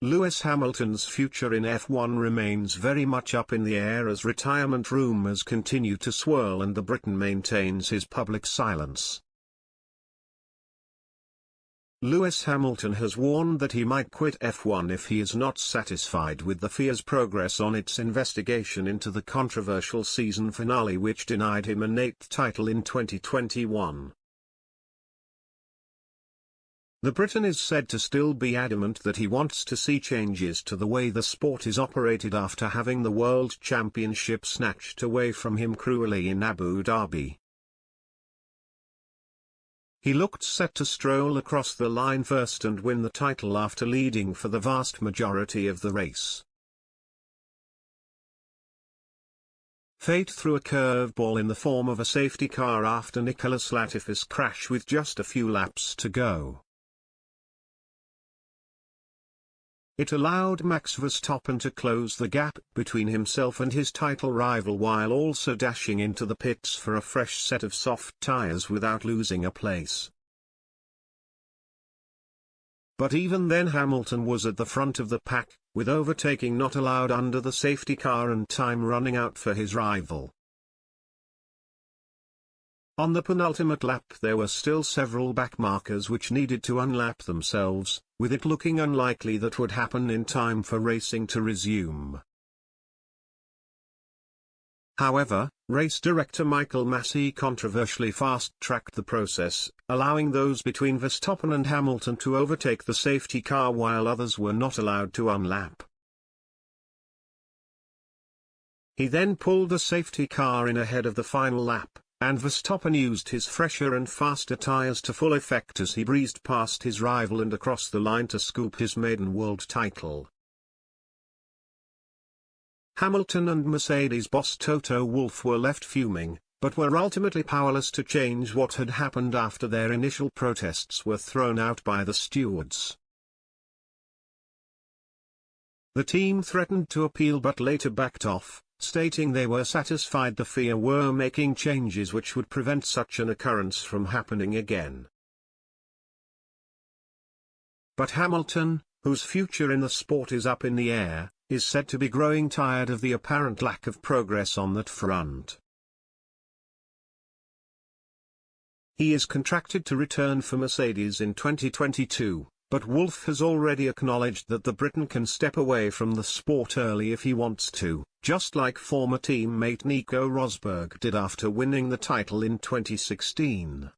Lewis Hamilton's future in F1 remains very much up in the air as retirement rumours continue to swirl and the Briton maintains his public silence. Lewis Hamilton has warned that he might quit F1 if he is not satisfied with the FIA's progress on its investigation into the controversial season finale which denied him an 8th title in 2021. The Briton is said to still be adamant that he wants to see changes to the way the sport is operated after having the World Championship snatched away from him cruelly in Abu Dhabi. He looked set to stroll across the line first and win the title after leading for the vast majority of the race. Fate threw a curveball in the form of a safety car after Nicholas Latifi's crash with just a few laps to go. It allowed Max Verstappen to close the gap between himself and his title rival while also dashing into the pits for a fresh set of soft tyres without losing a place. But even then Hamilton was at the front of the pack, with overtaking not allowed under the safety car and time running out for his rival. On the penultimate lap there were still several backmarkers which needed to unlap themselves, with it looking unlikely that would happen in time for racing to resume. However, race director Michael Massey controversially fast-tracked the process, allowing those between Verstappen and Hamilton to overtake the safety car while others were not allowed to unlap. He then pulled the safety car in ahead of the final lap, and Verstappen used his fresher and faster tyres to full effect as he breezed past his rival and across the line to scoop his maiden world title. Hamilton and Mercedes boss Toto Wolff were left fuming, but were ultimately powerless to change what had happened after their initial protests were thrown out by the stewards. The team threatened to appeal but later backed off, stating they were satisfied the FIA were making changes which would prevent such an occurrence from happening again. But Hamilton, whose future in the sport is up in the air, is said to be growing tired of the apparent lack of progress on that front. He is contracted to return for Mercedes in 2022. But Wolff has already acknowledged that the Briton can step away from the sport early if he wants to, just like former teammate Nico Rosberg did after winning the title in 2016.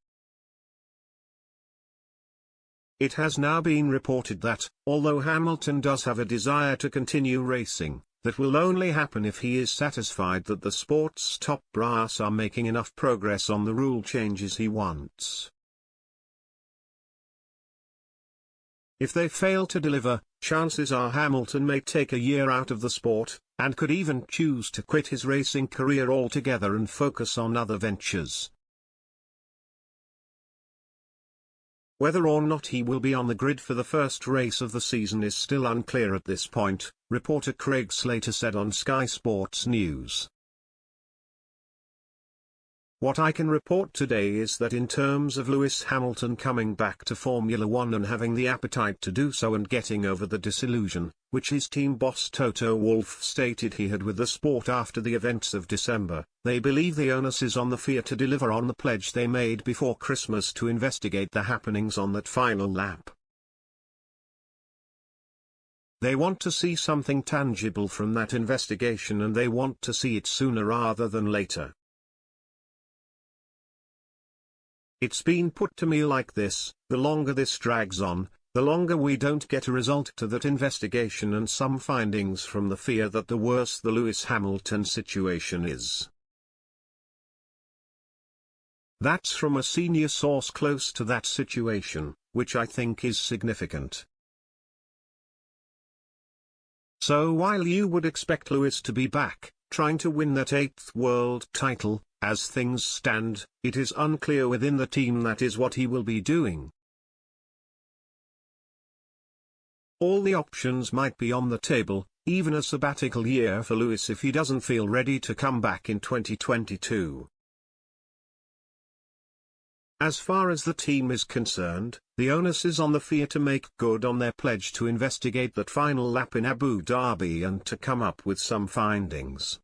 It has now been reported that, although Hamilton does have a desire to continue racing, that will only happen if he is satisfied that the sport's top brass are making enough progress on the rule changes he wants. If they fail to deliver, chances are Hamilton may take a year out of the sport, and could even choose to quit his racing career altogether and focus on other ventures. Whether or not he will be on the grid for the first race of the season is still unclear at this point, reporter Craig Slater said on Sky Sports News. What I can report today is that in terms of Lewis Hamilton coming back to Formula One and having the appetite to do so and getting over the disillusion, which his team boss Toto Wolff stated he had with the sport after the events of December, they believe the onus is on the FIA to deliver on the pledge they made before Christmas to investigate the happenings on that final lap. They want to see something tangible from that investigation and they want to see it sooner rather than later. It's been put to me like this: the longer this drags on, the longer we don't get a result to that investigation and some findings from the FIA, that the worse the Lewis Hamilton situation is. That's from a senior source close to that situation, which I think is significant. So while you would expect Lewis to be back, trying to win that 8th world title, as things stand, it is unclear within the team that is what he will be doing. All the options might be on the table, even a sabbatical year for Lewis if he doesn't feel ready to come back in 2022. As far as the team is concerned, The onus is on the FIA to make good on their pledge to investigate that final lap in Abu Dhabi and to come up with some findings.